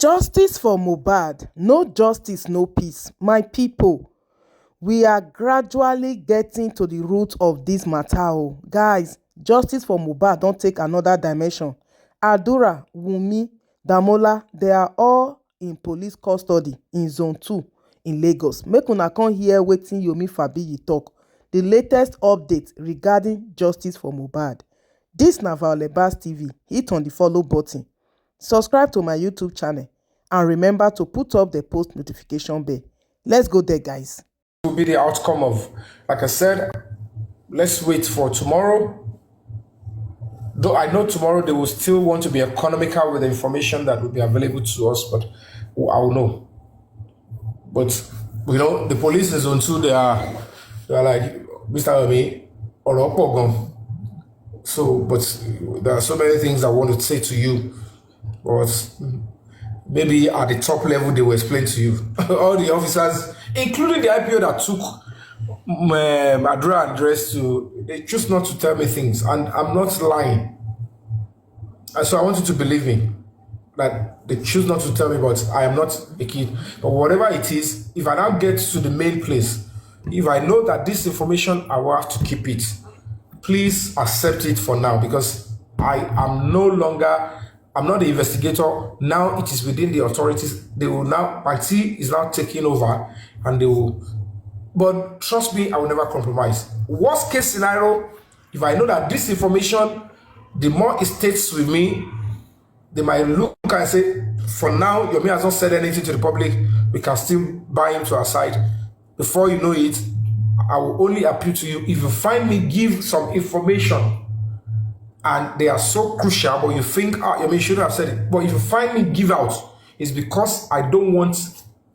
Justice for Mohbad. No justice, no peace. My people, we are gradually getting to the root of this matter. Oh. Guys, justice for Mohbad don't take another dimension. Adura, Wummi, Damola, they are all in police custody in Zone 2 in Lagos. Make una come hear wetin Yomifabiyi talk. The latest update regarding justice for Mohbad. This na Arrɛșted TV. Hit on the follow button. Subscribe to my YouTube channel and remember to put up the post notification bell. Let's go there, guys. Will be the outcome of, like I said, let's wait for tomorrow. Though I know tomorrow they will still want to be economical with the information that will be available to us, but I will know. But you know, the police in Zone 2, they are like, Mr. Yomi, or so, but there are so many things I want to say to you. But maybe at the top level they will explain to you. All the officers, including the IPO that took Adura and Arrɛșted, they choose not to tell me things, and I'm not lying. And so I want you to believe me that they choose not to tell me, but I am not a kid. But whatever it is, if I now get to the main place, if I know that this information, I will have to keep it. Please accept it for now, because I am no longer, I'm not the investigator. Now it is within the authorities. They will now, my team is now taking over, and they will, but trust me, I will never compromise. Worst case scenario, if I know that this information, the more it stays with me, they might look and say, for now, Yomi has not said anything to the public, we can still buy him to our side. Before you know it, I will only appeal to you. If you find me give some information and they are so crucial, but you think, Yomi shouldn't have said it. But if you find me give out, it's because I don't want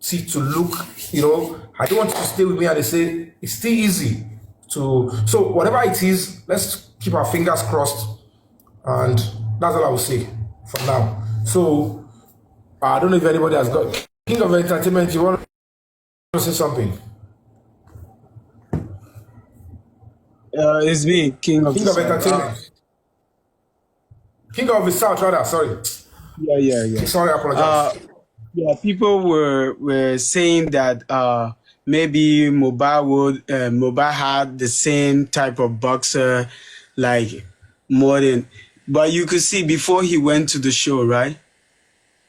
it to look, you know, I don't want it to stay with me and they say, it's still easy to, so whatever it is, let's keep our fingers crossed. And that's all I will say for now. So, I don't know if anybody has got, King of Entertainment, you want to say something? It's me, King of Entertainment. King of the South, rather, sorry. Yeah. Sorry, I apologize. Yeah, people were saying that maybe Mohbad had the same type of boxer, like more than, but you could see before he went to the show, right?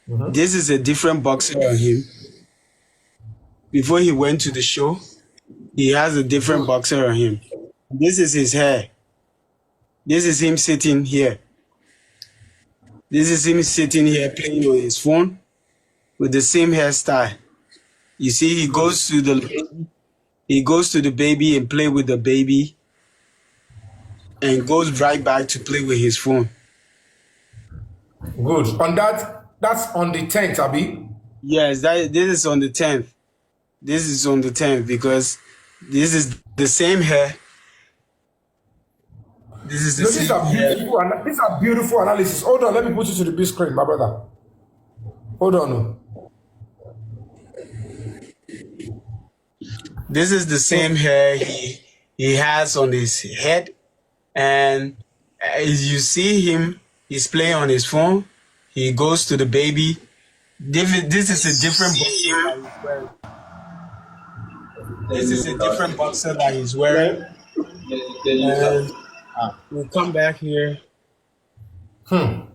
Mm-hmm. This is a different boxer on him. Before he went to the show, he has a different boxer on him. This is his hair. This is him sitting here. This is him sitting here playing on his phone with the same hairstyle. You see, he goes to the baby and play with the baby and goes right back to play with his phone. Good. On that, that's on the 10th, Abi? Yes, this is on the 10th. This is on the 10th because this is the same hair. This is the same hair. These are beautiful analysis. Hold on, let me put you to the big screen, my brother. Hold on. This is the same hair he has on his head. And as you see him, he's playing on his phone. He goes to the baby. This is a different boxer. This is a different boxer that he's wearing. And we'll come back here. That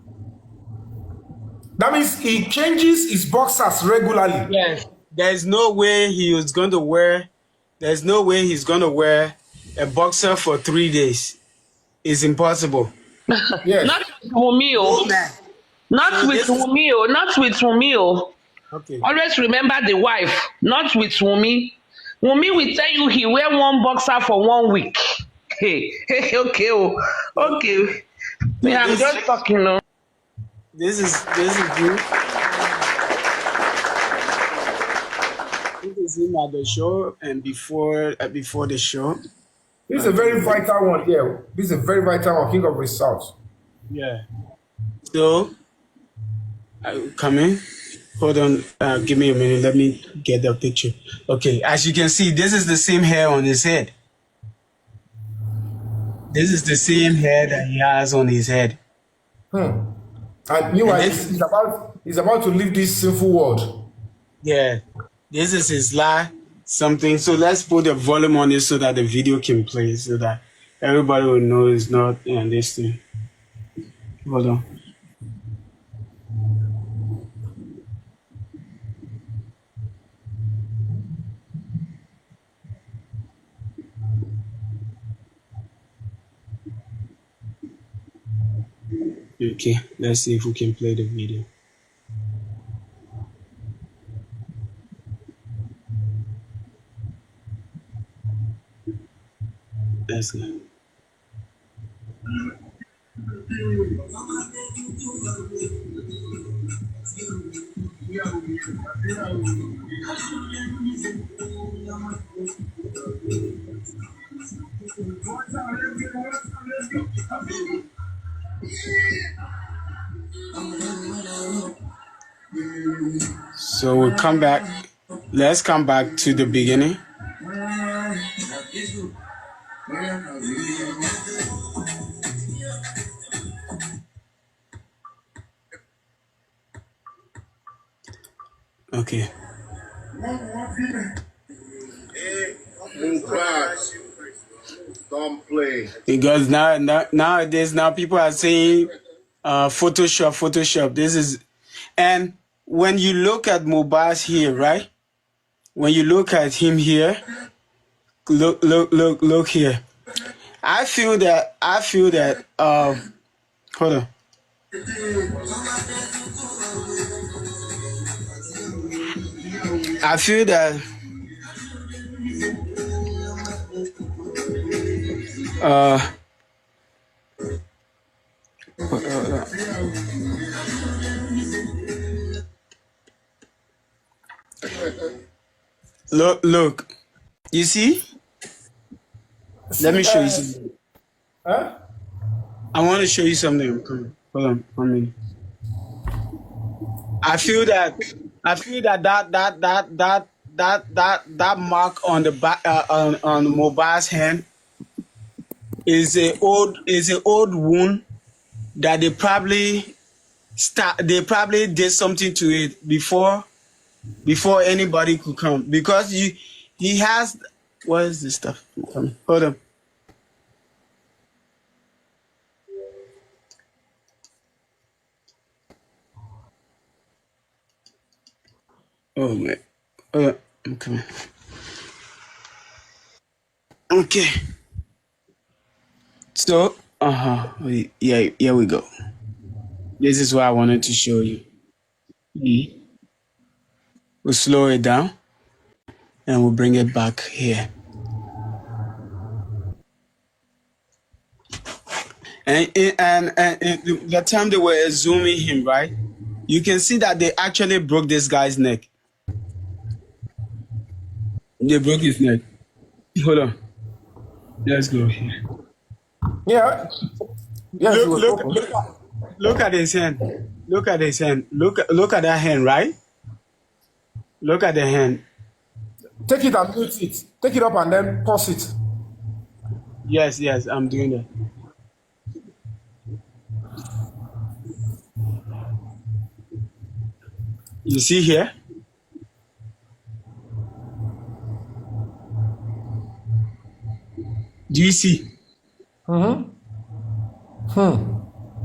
means he changes his boxers regularly. Yes. There's no way he's going to wear a boxer for 3 days. It's impossible. Yes. Not with Wummi. Not with Wummi. Not with Wummi. Okay. Always remember the wife. Not with Wummi. Wummi will tell you he wear one boxer for 1 week. Hey, okay. I'm just talking now. This is you. This is him at the show and before the show. This is a very vital one here. This is a very vital one, King of the South. Yeah. So, come in. Hold on. Give me a minute. Let me get the picture. Okay. As you can see, this is the same hair on his head. This is the same hair that he has on his head. And And meanwhile, this, he's about to leave this sinful world. yeah, this is his life, something. So let's put the volume on it so that the video can play, so that everybody will know it's not this thing. Hold on. Okay, let's see if we can play the video. Let's go. So we'll come back. Let's come back to the beginning. Okay. Don't play. Because nowadays people are saying Photoshop. This is, and when you look at Mohbad here, right? When you look at him here, look here. I feel that hold on. I feel that look. You see? Let me show you something. Huh? I want to show you something. Come on. Hold on 1 minute. I feel that that mark on the back on Mohbad's hand is a old wound that they probably did something to it before anybody could come, because he has, what is this stuff? Hold on. Oh man. I'm coming. Okay. So, yeah, here we go. This is what I wanted to show you. We'll slow it down and we'll bring it back here. And the time they were zooming him, right? You can see that they actually broke this guy's neck. They broke his neck. Hold on. Let's go here. Yeah. Yes, Look at his hand. Look at his hand. Look at that hand, right? Look at the hand. Take it and mute it. Take it up and then pause it. Yes, I'm doing that. You see here? Do you see?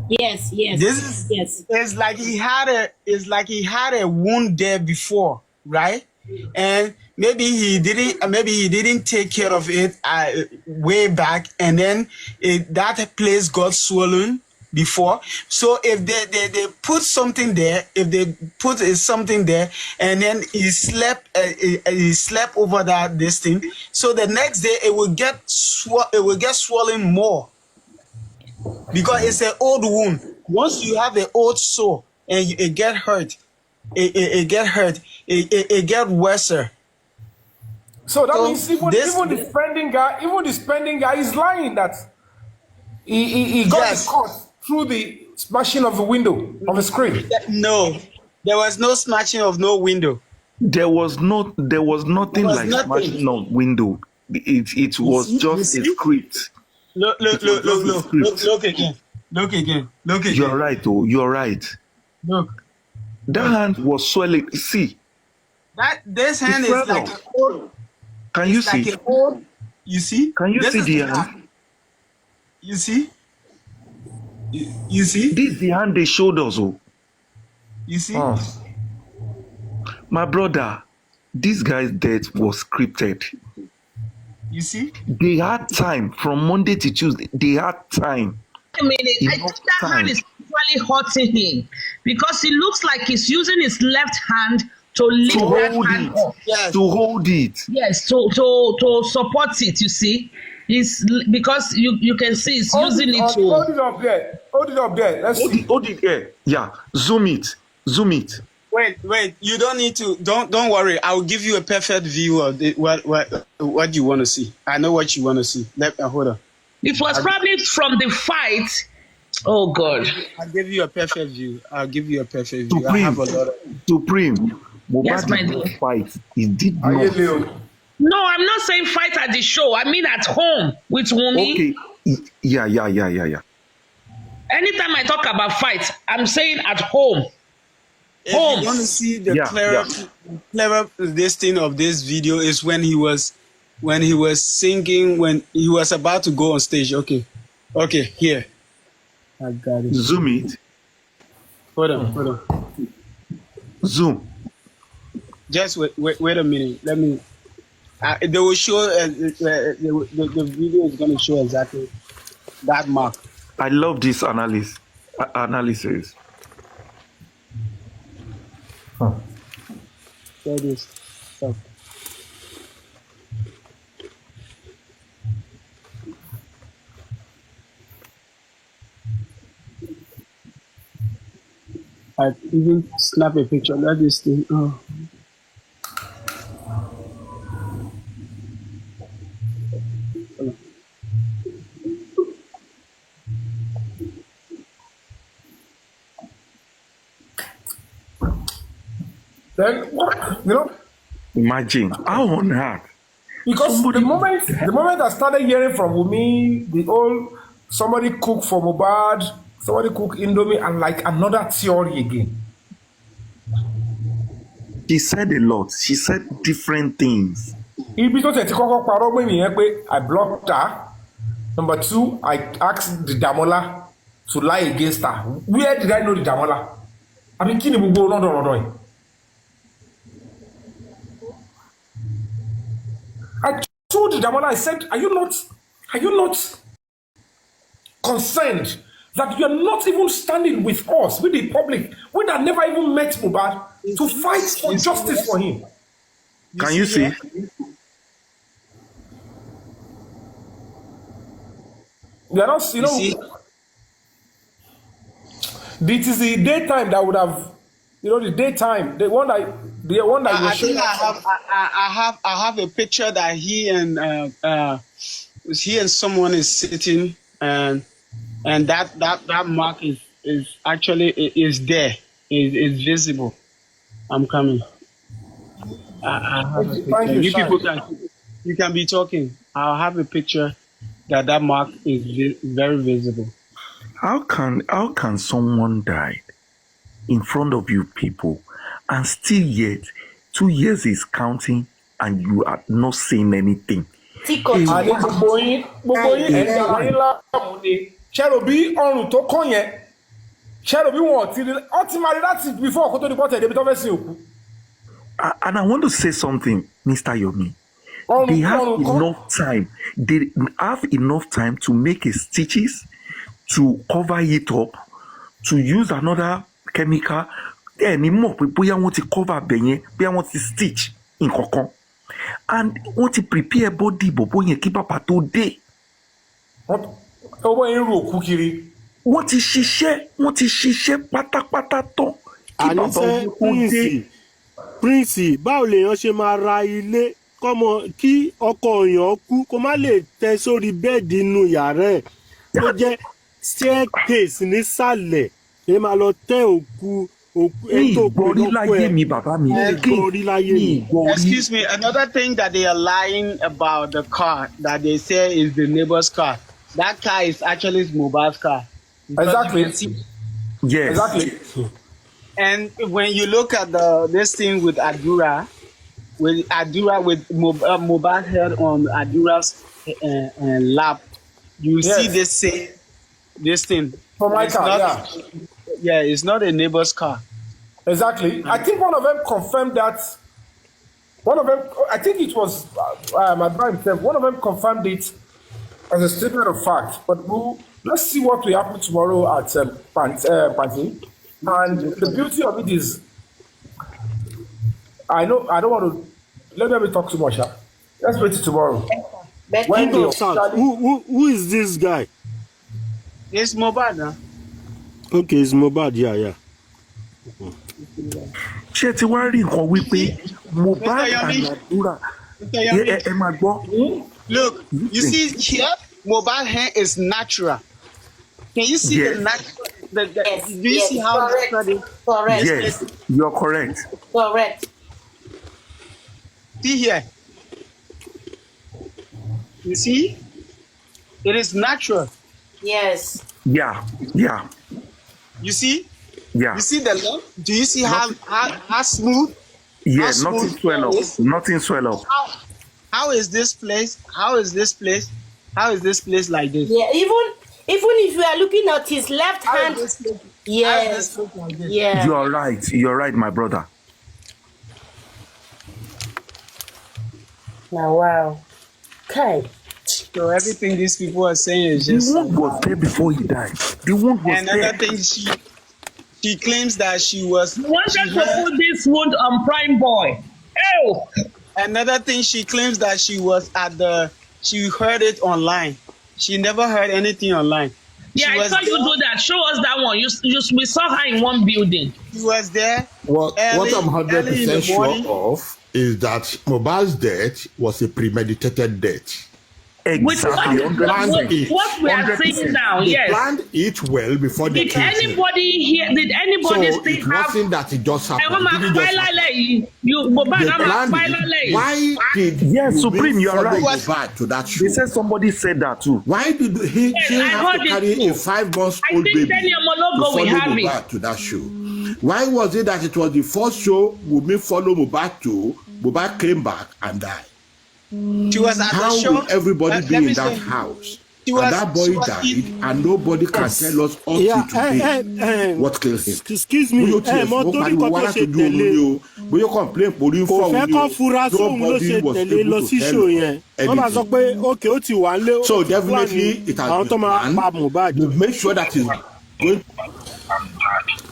Yes. This is it's like he had a wound there before, right? And maybe he didn't take care of it way back, and then that place got swollen before. So if they put something there, and then he slept over this thing, so the next day it will get swollen more, because it's an old wound. Once you have an old sore and it get hurt, it get worse. So that means even the spending guy is lying that he got his cut through the smashing of the window of the screen. No, there was no smashing of no window. There was nothing like smashing on window. It was just a script. Look again. Look again. Look again. You're right, oh, you're right. Look. That hand was swelling. See. This hand is like a old. Can you see? Like a old. You see? Can you this see the hand? You see? You see? This is the hand they showed us, oh. You see? My brother, this guy's death was scripted. You see? They had time from Monday to Tuesday. They had time. A minute. I think that hand is really hurting him because it looks like he's using his left hand to lift that hand up. Yes. To hold it. Yes, to support it, you see. It's because you can see it's using it to hold it up there. Hold it up there. Let's see. Hold it here. Yeah. Zoom it. Zoom it. Wait. You don't need to. Don't worry. I will give you a perfect view of what you want to see. I know what you want to see. Hold on. it was probably from the fight. Oh God. I'll give you a perfect view. I have a lot of Supreme. Yes, my dear. Fight. He did not. No, I'm not saying fight at the show. I mean at home with Wummi. Okay. Yeah. Anytime I talk about fight, I'm saying at home. If you want to see the clever this thing of this video is when he was singing, when he was about to go on stage. Okay, here. I got it. Zoom it. Hold on. Zoom. Just wait a minute. Let me. They will show. The video is going to show exactly that mark. I love this analysis. Show this stuff. I even snap a picture. Let this thing. Oh. Then Imagine how on earth. because the moment I started hearing from Wummi, the whole somebody cook for Mohbad, somebody cook Indomie, and like another theory again. She said a lot. She said different things. I blocked her. Number 2, I asked the Damola to lie against her. Where did I know the Damola? I mean, Kini Bugo, no. I told the Damola, I said, are you not concerned that you are not even standing with us, with the public, we that never even met Mohbad, to fight for justice for him? Can you see? We are not, it is the daytime that would have, the daytime, the one that I think I have a picture that he and someone is sitting, and that mark is actually is there, is visible. I'm coming. I have a picture. You people can be talking. I'll have a picture that mark is very visible. How can someone die in front of you people and still yet 2 years is counting and you are not saying anything? And I want to say something, Mr. Yomi. They have enough time. They have enough time to make a stitches, to cover it up, to use another chemical. Anymore, we want to cover benye, we want to stitch in kokon, and want to prepare body, but when keep up at today. What is she share? What is she share? Pata to. Prince, báwo lèèyàn ṣe máa ra ilé kọ́mọ kí ọkọ èèyàn kú kó má lè tẹ sórí bẹ́ẹ̀dì inú yàrá ẹ̀ tó jẹ́ staircase nísàlẹ̀ ẹ máa lọ tẹ òkú ètò òkú Excuse me, another thing that they are lying about the car that they say is the neighbor's car. That car is actually Mohbad's car. Exactly. Yes. Exactly. And when you look at this thing with Adura, with Mohbad head on Adura's lap, you see Yes. this thing. For my It's car, not, yeah. yeah, it's not a neighbor's car. Exactly. I think one of them confirmed that. One of them, I think it was Adura himself. One of them confirmed it as a statement of fact. But let's see what will happen tomorrow at Panti. And the beauty of it is, I don't want to. Let me talk too much. Let's wait till tomorrow. When they who is this guy? It's Mohbad, huh? Okay, it's Mohbad. Yeah. Ṣé ti wá rí nǹkan wípé Mohbad and Adura ẹ máa gbọ́. Look, you see here, Mohbad hair is natural. Can you see the natural? Yes, do you see how correct. natural? Correct. Yes, you're correct. Correct. See here. You see? It is natural. Yes. Yeah. You see? Yeah. You see the look? Do you see how smooth? Yeah, how nothing smooth swell up. it is? Nothing swell up. How is this place? How is this place like this? Yeah. Even if you are looking at his left How hand. is this place? How is Yes. this place like this? Yeah. You're right, my brother. Now, wow. Okay. So everything these people are saying is just. The wound was there before he died. The wound was Another there. thing, she claims that she was. Wanted to put this wound on Prime Boy. Oh. Another thing, she claims that she was she heard it online. She never heard anything online. Yeah, I saw you do that. Show us that one. We saw her in one building. She was there. What I'm early in 100% the sure morning. of is that Mohbad's death was a premeditated death. Exactly. What we are saying now, They yes. planned it well before they Did killed him. anybody here? Did anybody So still it have? wasn't that it just I happened. want It my didn't just happen. They planned it. Why did Yes, Wummi Supreme, you're follow right. Mohbad to that show? They said somebody said that too. Why did she I have heard to it carry too. a 5-month-old I think baby Daniel to Mologo follow will have it. Mohbad to that show? Why was it that it was the first show Wummi followed Mohbad to? Mohbad came back and died. She was at How the show. will everybody Let be me in say- that house? She And was- that she boy was died, in- and nobody can tell us up Yeah. till today what killed him. Excuse me. Mo torí kan tó ṣe tẹ̀lé. bóyá complain pòrí ń Kò fọ́ fẹ́ òun kọ́ ni fura o. sóhun ló Nobody ṣe was tẹ̀lé able lọ to sí tell show yẹn. Wọ́n máa sọ anything. pé òkè ó ti wà ń lé. So definitely it has àwọn tó been máa pa planned. Mohbad. We make sure that it's going.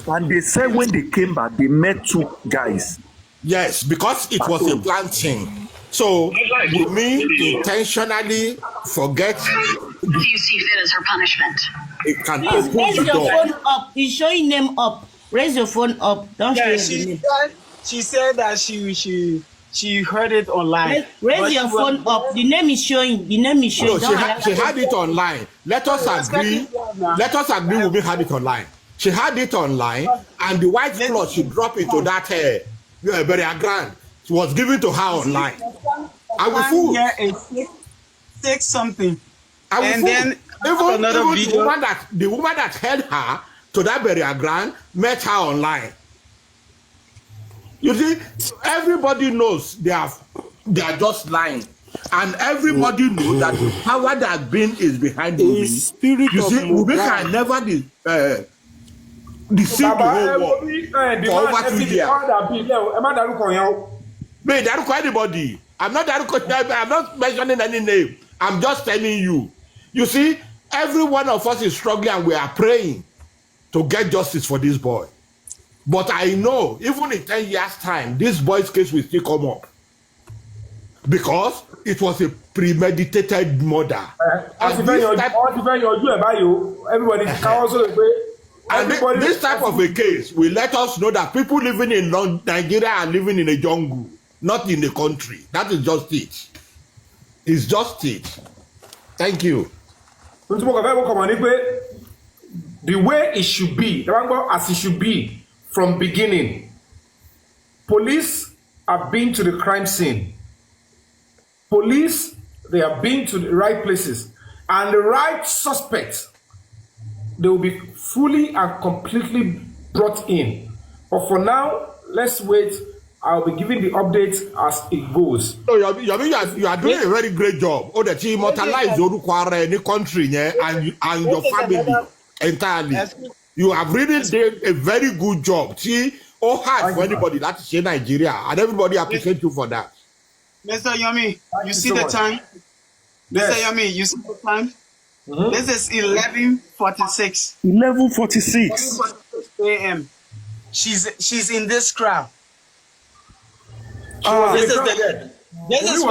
And they said when they came back, they met two guys. Yes, because it was a planned thing. So Wummi intentionally forget What do you see fit as her punishment? it can Please open raise the your door. phone up. He's showing them up. Raise your phone up. Don't show Yeah, the name. she said that she heard it online. Raise But your she was- phone up. The name is showing. The name is showing. No, she had it online. Let us agree. Wummi had it online. She had it online, and the white cloth she dropped into that hair. Yeah, very grand. It was given to her online. I will fool. Yeah, it's 6 something. I will And fool. then Even another the video. woman that held her to that burial ground met her online. You see, everybody knows they are just lying, and everybody knows that the power that been is behind The Wummi. spirit You of see, Wummi Mohbad. can never deceive the whole world for over 2 years. ẹ má darúkọ yẹn o. Me, daruko anybody. I'm not mentioning any name. I'm just telling you. You see, every one of us is struggling, and we are praying to get justice for this boy. But I know, even in 10 years' time, this boy's case will still come up. Because it was a premeditated murder. wọ́n ti fẹ́ yanjú ẹ̀ báyìí o. Everybody ti káwọ́ sórí pé. And this type of a case will let us know that people living in Nigeria are living in a jungle, not in the country. That is just it. It's just it. Thank you. Ohun tí mo kàn fẹ́ kọ́ mọ̀ ni pé the way it should be, the one as it should be from beginning. Police have been to the crime scene. Police, they have been to the right places, and the right suspect they will be fully and completely brought in. But for now, let's wait. I'll be giving the updates as it goes. So you are doing a very great job. Oh, that you immortalize the country and your family entirely. You have really done a very good job. See, hard for anybody that is in Nigeria, and everybody appreciate you for that. Mr. Yomi, you see the time? Mr. Yomi, you see the time? This is 11:46. 11:46 a.m. She's in this crowd. This is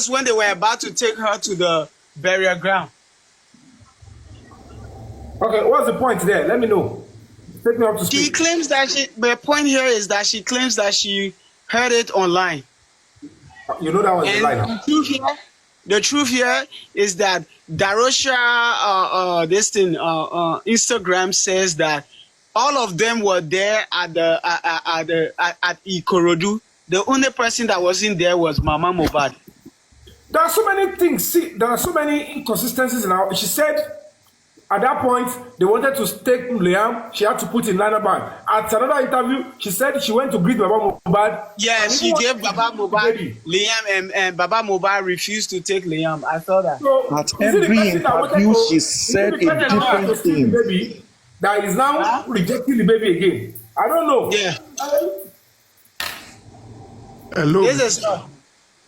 when they were about to take her to the burial ground. Okay, what's the point there? Let me know. Take me up to speed. She claims that the point here is that she claims that she heard it online. You know that was a lie now. The truth here is that Darosha Instagram says that all of them were there at Ikorodu. The only person that wasn't there was Mama Mohbad. There are so many things. See, there are so many inconsistencies now. She said at that point they wanted to take Liam. She had to put in liner bag. At another interview, she said she went to greet Baba Mohbad. Yeah, she gave Baba Mohbad Liam, and Baba Mohbad refused to take Liam. I saw that. So, at every interview she said a different thing. Baby that is now rejecting the baby again. I don't know. Yeah. Hello.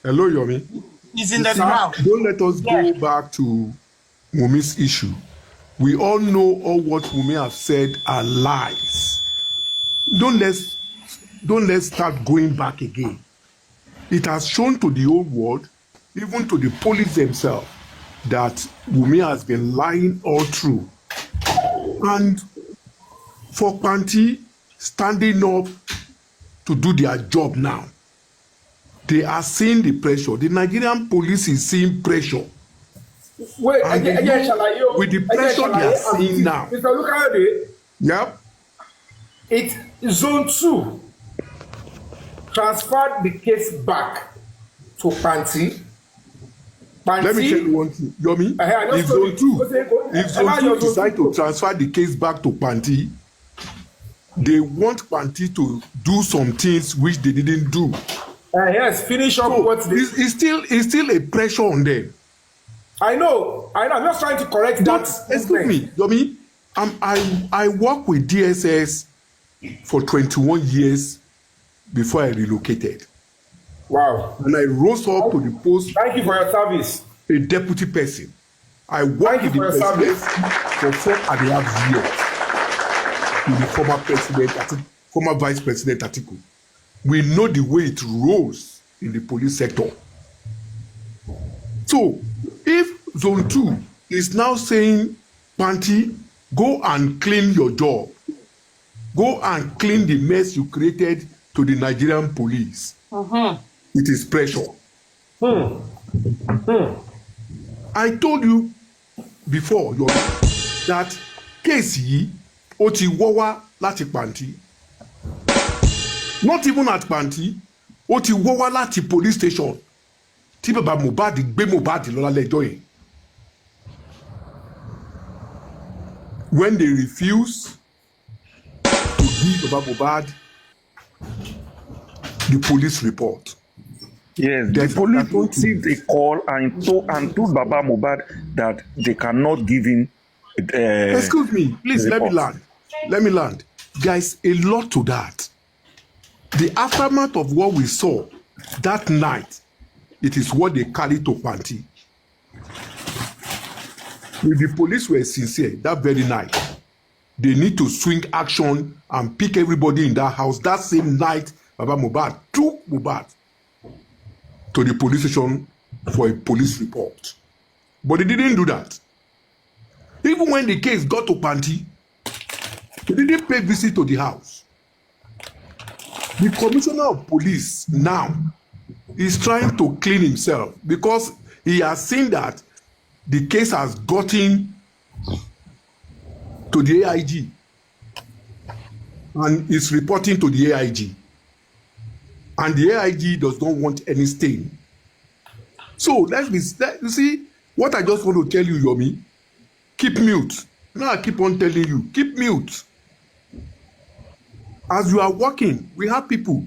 Hello, Yomi. He's in the crowd. Don't let us go back to Wummi's issue. We all know all what Wummi have said are lies. Don't let's start going back again. It has shown to the whole world, even to the police themselves, that Wummi has been lying all through. And for Panti standing up to do their job now, they are seeing the pressure. The Nigerian police is seeing pressure. Wait, with the pressure they are seeing now. Mr. Lukayode, yep. It's Zone 2 transferred the case back to Panti. Let me tell you one thing, Yomi. If Zone 2 decide to transfer the case back to Panti, they want Panti to do some things which they didn't do. Yes, finish up what they... It's still a pressure on them. I know. I'm just trying to correct that. Excuse me, Yomi. I worked with DSS for 21 years before I relocated. Wow. And I rose up to the post. Thank you for your service. A deputy person. I worked with the president for 4.5 years. With the former vice president Atiku. We know the way it rose in the police sector. So, if Zone 2 is now saying, Panti, go and clean your job. Go and clean the mess you created to the Nigerian police. It is pressure. I told you before that case yìí ó ti wọ́wá láti Panti. Not even at Panti, ó ti wọ́wá láti police station. Tí bàbá Mohbad gbé Mohbad lọ lálẹ́ ẹjọ́ yẹn. When they refuse to give bàbá Mohbad the police report. Yes, the police received a call and told Baba Mohbad that they cannot give him. Excuse me, please let me land. Guys, a lot to that. The aftermath of what we saw that night, it is what they carried to Panti. If the police were sincere that very night, they need to swing action and pick everybody in that house. That same night, Baba Mohbad took Mohbad to the police station for a police report. But they didn't do that. Even when the case got to Panti, they didn't pay visit to the house. The commissioner of police now is trying to clean himself because he has seen that the case has gotten to the AIG and is reporting to the AIG. And the AIG does not want any stain. So you see what I just want to tell you, Yomi. keep mute. Now I keep on telling you, keep mute. As you are working, we have people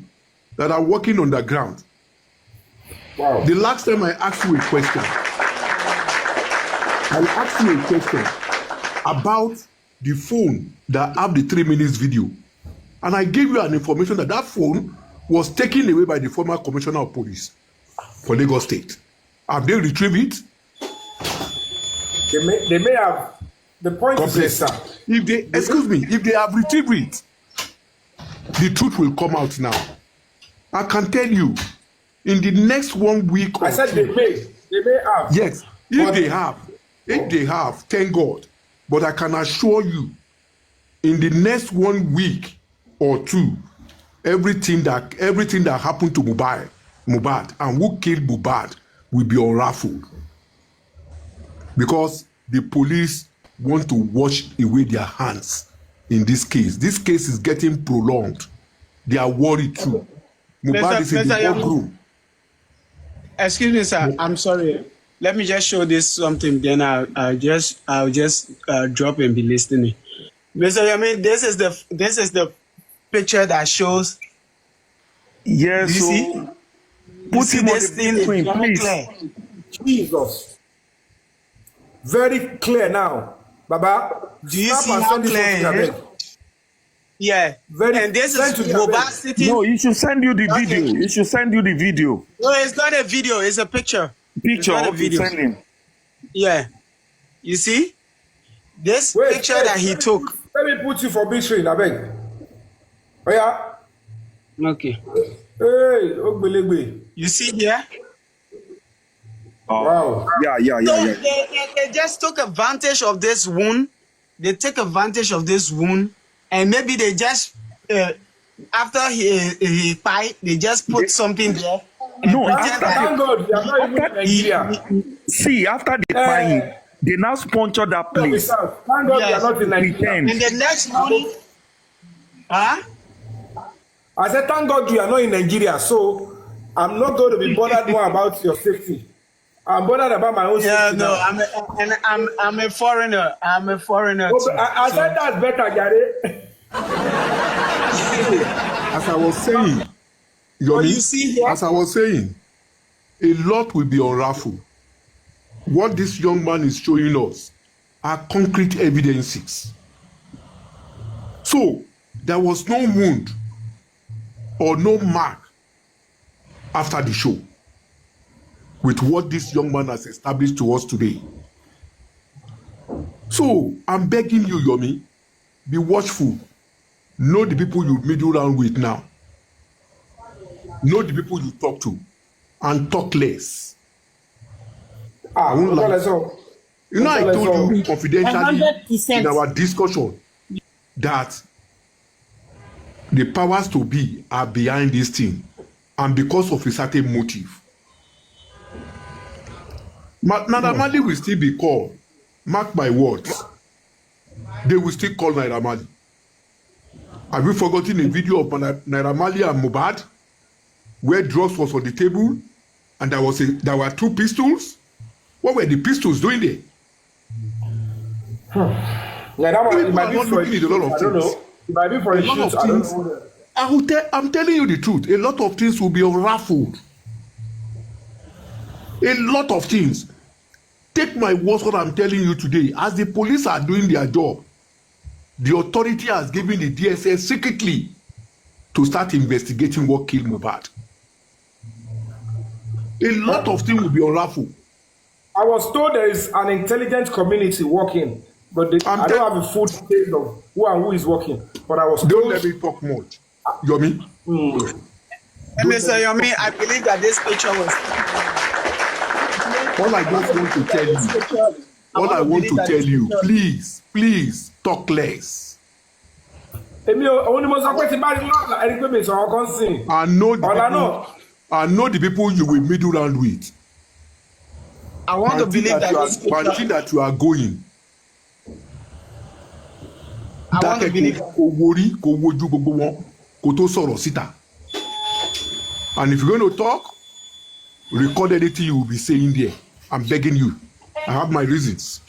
that are working on the ground. Wow. The last time I asked you a question, about the phone that have the 3 minutes video. And I gave you an information that phone was taken away by the former commissioner of police for Lagos State. Have they retrieved it? They may have. The point is this, sir. If they have retrieved it, the truth will come out now. I can tell you, in the next 1 week or I said two, they may have. yes, if they have, thank God. But I can assure you, in the next 1 week or two, everything that happened to Mohbad and who killed Mohbad will be unraveled. Because the police want to wash away their hands in this case. This case is getting prolonged. They are worried too. Mohbad is in the courtroom. Excuse me, sir. I'm sorry. Let me just show this something. Then I'll just drop and be listening. Mr. Yomi, this is the picture that shows. Yes, You so see? put him on This the thing is screen, very please. clear. Jesus. Very clear now. Baba, Do you snap see and how send this clear one to it is? Abeg. Yeah. Very And this send is to Mohbad Abeg. sitting. No, he should send you the Okay. video. He should send you the video. No, it's not a video. It's a picture. Picture, It's not a okay, video. send him. Yeah. You see? This Wait, picture wait, that he took. Let me put you for big screen, Abeg. Oh yeah. Okay. Hey, Ogbelegbe. You see here? Wow. Yeah. So they just took advantage of this wound. They take advantage of this wound, and maybe they just after he fight, they just put something there. And No, pretend after that Thank God, you are not even in Nigeria. See, after they find him, they now sponsor that No, place. Thank God, you Yes. are not in Nigeria. Pretend. and the next morning, huh? I said, thank God you are not in Nigeria, so I'm not going to be bothered more about your safety. I'm bothered about my own Yeah, safety. no, now. I'm a foreigner. I'm a foreigner. Oh, Too, but I so- said that's better, Gary. As I was saying, Yomi, you see here? as I was saying, a lot will be unraveled. What this young man is showing us are concrete evidences. So, there was no wound or no mark after the show with what this young man has established to us today. So, I'm begging you, Yomi, be watchful. Know the people you middle around with now. Know the people you talk to and talk less. Ah, won't lie. let's go. You know, I told you confidentially 100%. in our discussion that the powers to be are behind this thing and because of a certain motive. Naira Marley will still be called. Mark my words. They will still call Naira Marley. Have you forgotten a video of Naira Marley and Mohbad where drugs was on the table and there were 2 pistols? What were the pistols doing there? Yeah, that one, it People might are be not for a looking at a lot shoot. of I don't things. know. It might be for a A lot shoot. of I don't things. know. I'm telling you the truth. A lot of things will be unraveled. A lot of things. Take my words what I'm telling you today. As the police are doing their job, the authority has given the DSS secretly to start investigating what killed Mohbad. A lot of things will be unraveled. I was told there is an intelligent community working, but I don't have a full details of who and who is working. But I was Don't told. let me talk much. Yomi? And Mr. Yomi, I believe that this picture was. All I just want to tell you, all I want to tell you, please talk less. Èmi ò ní mo sọ pé tí bá rí lọ́la ẹni pé mi sọ̀rọ̀ kan sìn. I know the people you will middle round with. I want to believe that this Panting that you are going. I want to believe. Kò worí, kò wojú gbogbo wọn, kò tó sọ̀rọ̀ síta. And if you're going to talk, record anything you will be saying there. I'm begging you. I have my reasons.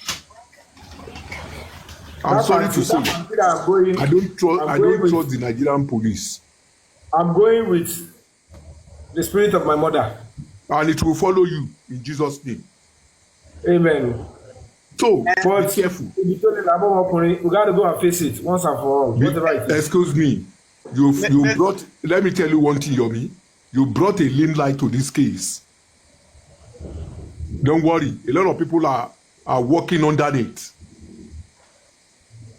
I'm sorry to say, I don't trust the Nigerian police. I'm going with the spirit of my mother. And it will follow you in Jesus' name. Amen. So, be careful. We got to go and face it once and for all. Excuse me. You brought, let me tell you one thing, Yomi. You brought a lean light to this case. Don't worry. A lot of people are working under it.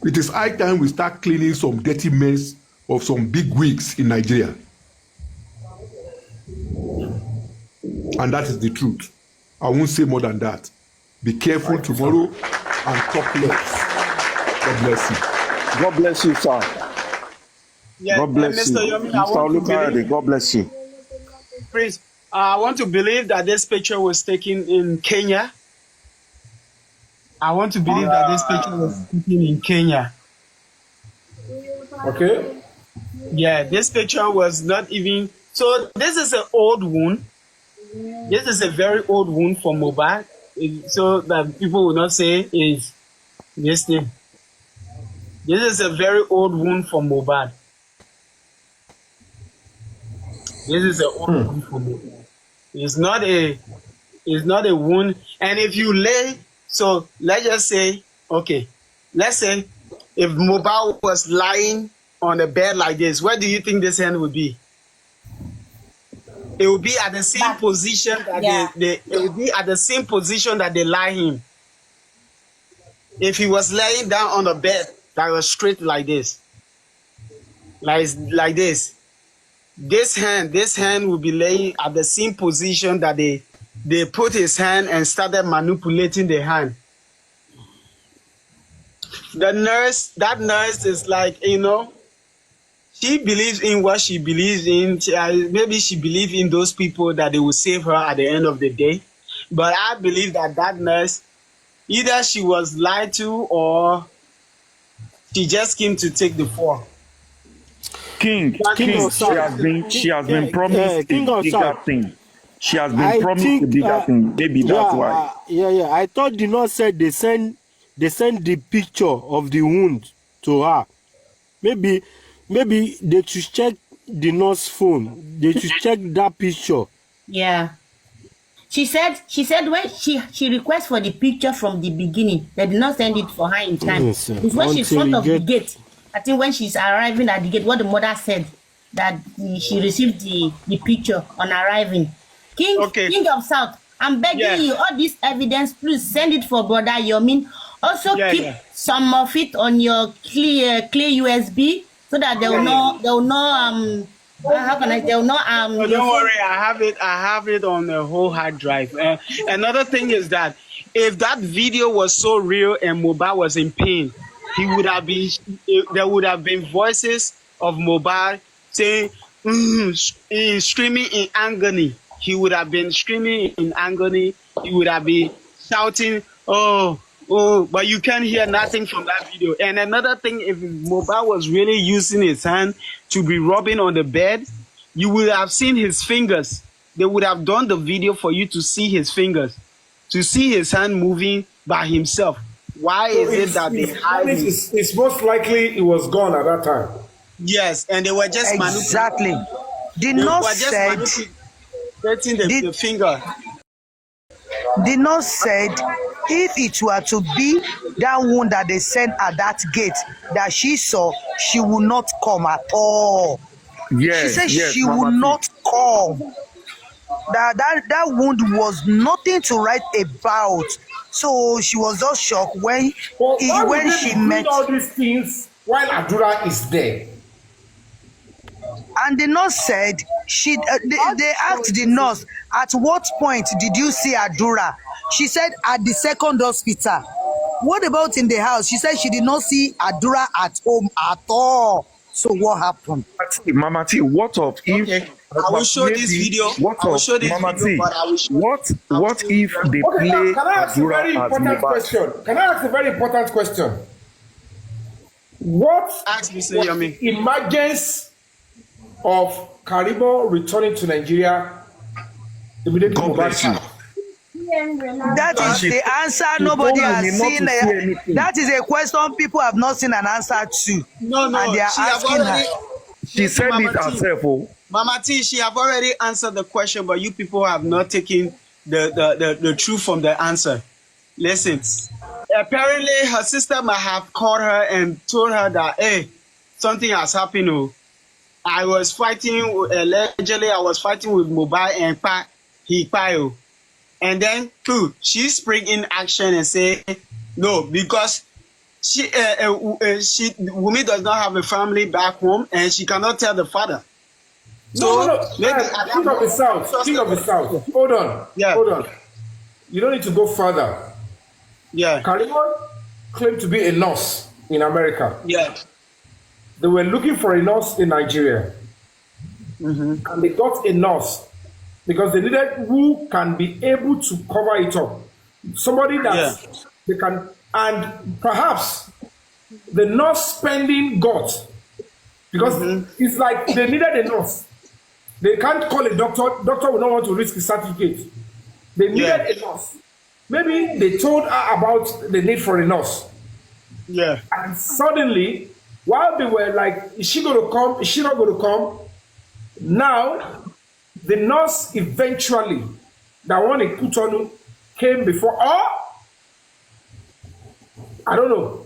It is high time we start cleaning some dirty mess of some big wigs in Nigeria. And that is the truth. I won't say more than that. Be careful tomorrow and talk less. God bless you. God bless you, sir. Yeah, God bless you. Mr. Olukayode, God bless you. Please, I want to believe that this picture was taken in Kenya. I want to believe that this picture was taken in Kenya. Okay. Yeah, this picture was not even... So this is an old wound. This is a very old wound for Mohbad. So that people will not say is this thing. This is a very old wound for Mohbad. This is an old wound for Mohbad. It's not a wound. And if you lay... So let's just say, okay, let's say if Mohbad was lying on a bed like this, where do you think this hand would be? It would be at the same position that it would be at the same position that they lie him. If he was laying down on the bed that was straight like this, like this, this hand would be laying at the same position that they put his hand and started manipulating the hand. That nurse is like, she believes in what she believes in. Maybe she believes in those people that they will save her at the end of the day. But I believe that nurse, either she was lied to or she just came to take the fall. King, she has been promised a bigger thing. She has been promised a bigger thing. Maybe that's why. I thought the nurse said they sent the picture of the wound to her. Maybe they should check the nurse's phone. They should check that picture. Yeah. She said when she requests for the picture from the beginning, they did not send it for her in time. Yes, it's when she's front of the gate. I think when she's arriving at the gate, what the mother said, that she received the picture on arriving. King of South, I'm begging you, all this evidence, please send it for Brother Yomin. Also keep some of it on your clear USB so that they'll know how can I they'll know don't worry, I have it on the whole hard drive. Another thing is that if that video was so real and Mohbad was in pain, there would have been voices of Mohbad saying screaming in agony. He would have been screaming in agony. He would have been shouting, oh, but you can't hear nothing from that video. And another thing, if Mohbad was really using his hand to be rubbing on the bed, you would have seen his fingers. They would have done the video for you to see his fingers, to see his hand moving by himself. Why is it that they hide it? It's most likely it was gone at that time. Yes, and they were just manipulating. The nurse said... the finger. The nurse said if it were to be that wound that they sent at that gate that she saw, she would not come at all. She said she would not come. That wound was nothing to write about. So she was just shocked when she met all these things while Adura is there. And the nurse said they asked the nurse, at what point did you see Adura? She said at the second hospital. What about in the house? She said she did not see Adura at home at all. So what happened? Mama T, what of if I will show this video. What if they play Adura as Mohbad? Can I ask a very important question? What was the emergence of Karibo returning to Nigeria immediately? God bless you. That is the answer nobody has seen. That is a question people have not seen an answer to. No, and they are she have asking already. her. She said Mama it T. herself. Oh. Mama T, she have already answered the question, but you people have not taken the truth from the answer. Listen, apparently her sister might have called her and told her that, hey, something has happened. Oh. Allegedly, I was fighting with Mohbad and he payo. And then, she spring in action and say, no, because Wummi does not have a family back home and she cannot tell the father. No. King of the South. Hold on. Yeah. Hold on. You don't need to go further. Yeah. Karima claimed to be a nurse in America. Yeah. They were looking for a nurse in Nigeria. Mm-hmm. And they got a nurse because they needed who can be able to cover it up. Somebody that they can, and perhaps the nurse spending got, because it's like they needed a nurse. They can't call a doctor. Doctor will not want to risk his certificate. They needed a nurse. Maybe they told her about the need for a nurse. Yeah. And suddenly, while they were like, is she going to come? Is she not going to come? Now, the nurse eventually, that one in Kutonu, came before. Or, I don't know.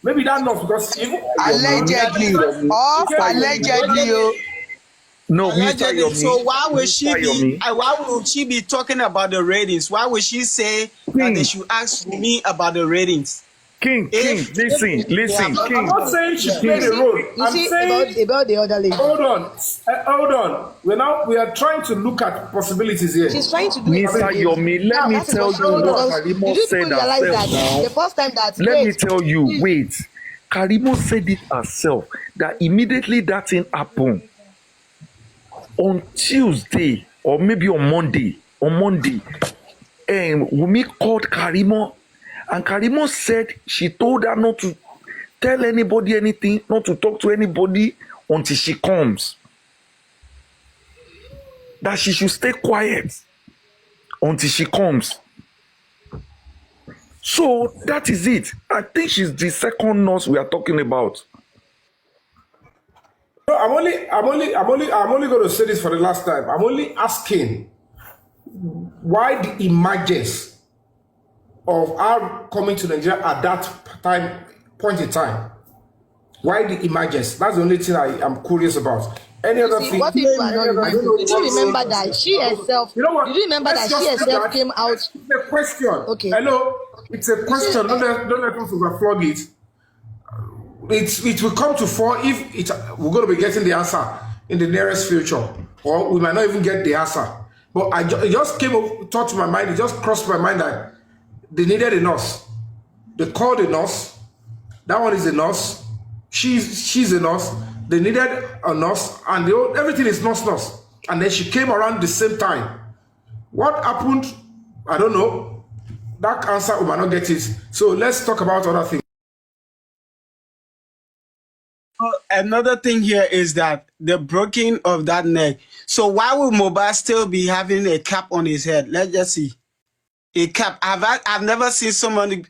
Maybe that nurse, because allegedly. No, allegedly. So why would she be talking about the ratings? Why would she say that they should ask me about the ratings? King, listen, King. I'm not saying she played a role. I'm saying about the other lady. Hold on. We are trying to look at possibilities here. She's trying to do it. Mr. Yomi, let me tell you what Karimo said herself now. The first time that Let me tell you, wait. Karimo said it herself that immediately that thing happened on Tuesday or maybe on Monday, Wummi called Karimo. And Karimo said she told her not to tell anybody anything, not to talk to anybody until she comes. That she should stay quiet until she comes. So that is it. I think she's the second nurse we are talking about. No, I'm only going to say this for the last time. I'm only asking why the emergence of our coming to Nigeria at that point in time. Why the emergence? That's the only thing I am curious about. Any other thing? What if I don't remember? Did you remember that she herself? You know what? Did you remember that she herself came out? It's a question. Okay. Hello. It's a question. Don't let us overflog it. It will come to fore if we're going to be getting the answer in the nearest future, or we might not even get the answer. But it just thought to my mind. It just crossed my mind that they needed a nurse. They called a nurse. That one is a nurse. She's a nurse. They needed a nurse, and everything is nurse. And then she came around the same time. What happened? I don't know. That answer we might not get it. So let's talk about other things. Another thing here is that the breaking of that neck. So why would Mohbad still be having a cap on his head? Let's just see. A cap. I've never seen someone.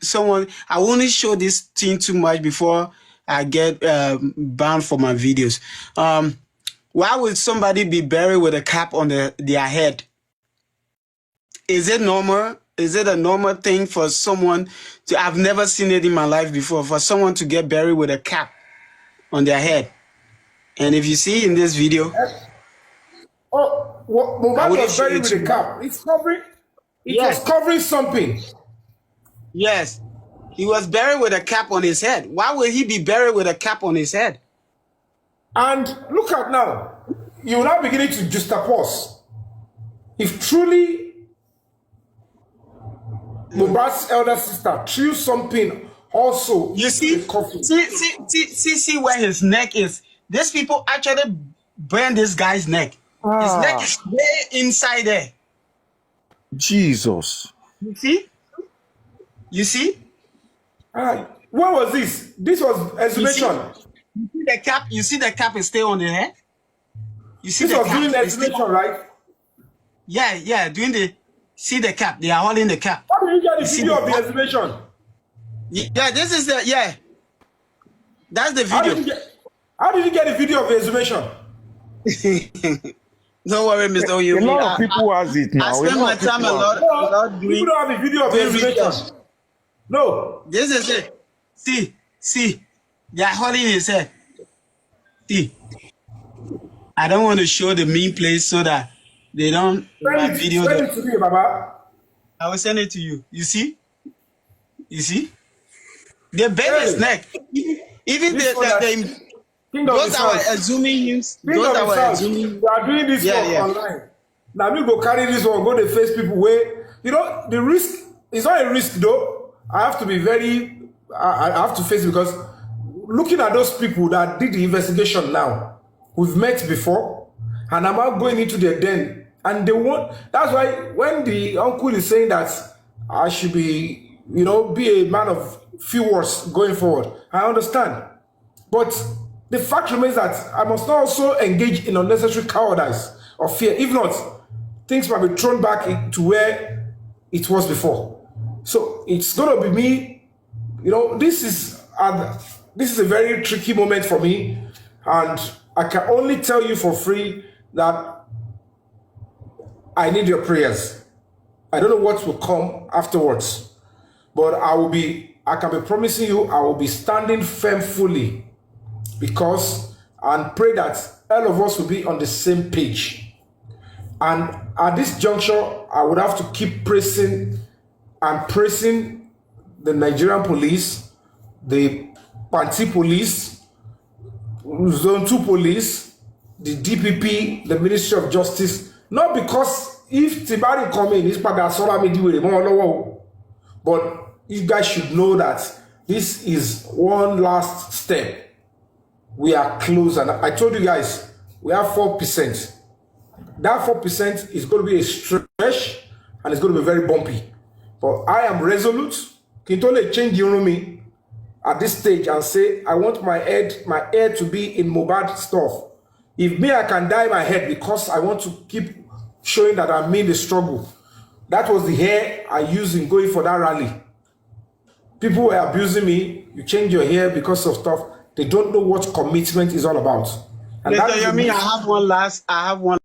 I won't show this thing too much before I get banned for my videos. Why would somebody be buried with a cap on their head? Is it normal? Is it a normal thing for someone to? I've never seen it in my life before. For someone to get buried with a cap on their head. And if you see in this video, Mohbad was buried with a cap. It's covering. It was covering something. Yes. He was buried with a cap on his head. Why would he be buried with a cap on his head? And look at now. You're now beginning to juxtapose. If truly Mohbad's elder sister threw something also. You see where his neck is. These people actually burned this guy's neck. His neck is way inside there. Jesus. You see? Where was this? This was exhibition. You see the cap is still on the head? You see this was doing the exhibition, right? Yeah, doing the See the cap. They are holding the cap. How did you get the video of the exhibition? Yeah, this is the That's the video. How did you get the video of the exhibition? Don't worry, Mr. Oyumi. A lot of people has it now. I spend my time a lot doing. You don't have a video of the exhibition. No. This is it. See. They are holding his head. See. I don't want to show the mean place so that they don't video. Send it to me, Baba. I will send it to you. You see? They bend his neck. Even those that were assuming him. Those that were assuming. They are doing this online. Now me go carry this one, go to face people where the risk is not a risk though. I have to be I have to face it because looking at those people that did the investigation now, we've met before, and I'm not going into their den, and they won't. That's why when the uncle is saying that I should be, be a man of few words going forward, I understand. But the fact remains that I must not also engage in unnecessary cowardice or fear. If not, things might be thrown back to where it was before. So it's going to be me. This is a very tricky moment for me, and I can only tell you for free that I need your prayers. I don't know what will come afterwards, but I can be promising you I will be standing firm fully and pray that all of us will be on the same page. And at this juncture, I would have to keep praising the Nigerian police, the Panti police, Zone 2 police, the DPP, the Ministry of Justice. Not because if Tibari come in, but you guys should know that this is one last step. We are close, and I told you guys, we have 4%. That 4% is going to be a stretch, and it's going to be very bumpy. But I am resolute. Can only change me at this stage and say, I want my head to be in Mohbad stuff. If I can dye my head because I want to keep showing that I'm in the struggle. That was the hair I used in going for that rally. People were abusing me. You change your hair because of stuff. They don't know what commitment is all about. And I have one